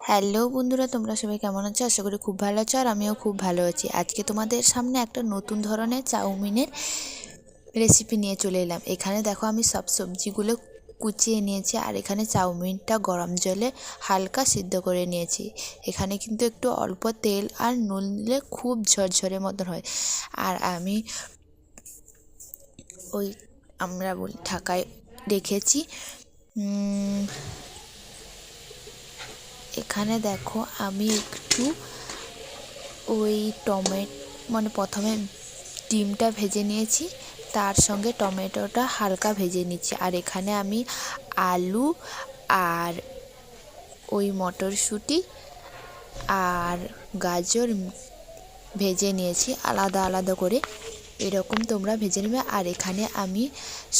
Hello বন্ধুরা, তোমরা সবাই কেমন আছো? আশা করি খুব ভালো আছো, আর আমিও খুব ভালো আছি। আজকে তোমাদের সামনে একটা নতুন ধরনের চাউমিনের রেসিপি নিয়ে চলে এলাম। এখানে দেখো আমি সব সবজিগুলো কুচিয়ে নিয়েছি, আর এখানে চাউমিনটা গরম জলে হালকা সিদ্ধ করে নিয়েছি। এখানে কিন্তু একটু অল্প তেল আর নুন দিলে খুব ঝরঝরে মতন হয়। আর আমি আমরা বলি ঢাকায় রেখেছি। এখানে দেখো আমি একটু প্রথমে ডিমটা ভেজে নিয়েছি, তার সঙ্গে টমেটোটা হালকা ভেজে নিচ্ছি। আর এখানে আমি আলু আর মটরশুঁটি আর গাজর ভেজে নিয়েছি আলাদা আলাদা করে, এরকম তোমরা ভেজে নেবে। আর এখানে আমি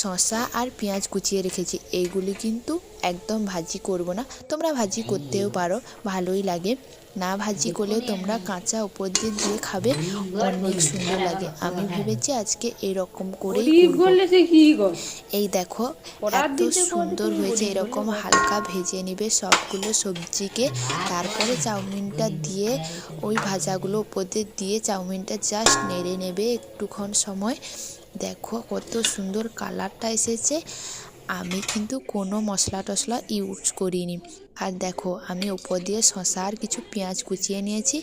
শসা আর পেঁয়াজ কুচিয়ে রেখেছি। এইগুলি কিন্তু একদম ভাজি করব না, তোমরা ভাজি করতেও পারো, ভালোই লাগে। না ভাজি করলে তোমরা কাঁচা উপর দিয়ে দিয়ে খাবে, অনেক সুন্দর লাগে। আমি ভেবেছি আজকে এরকম করেই করব। এই দেখো এত সুন্দর হয়েছে। এরকম হালকা ভেজে নেবে সবগুলো সবজিকে, তারপরে চাউমিনটা দিয়ে ভাজাগুলো উপর দিয়ে চাউমিনটা জাস্ট নেড়ে নেবে একটুক্ষণ সময়। দেখো কত সুন্দর কালারটা এসেছে। আমি কিন্তু কোনো মশলা টশলা ইউজ করিনি। আর দেখো আমি উপর দিয়ে শসা আর কিছু পেঁয়াজ কুচিয়ে নিয়েছি।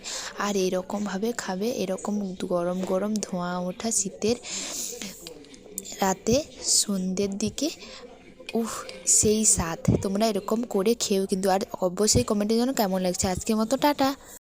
আর এরকমভাবে খাবে, এরকম গরম গরম ধোঁয়া ওঠা শীতের রাতে সন্ধ্যের দিকে, সেই স্বাদ। তোমরা এরকম করে খেও কিন্তু। আর অবশ্যই কমেন্টে জানাও কেমন লাগছে। আজকের মতো টাটা।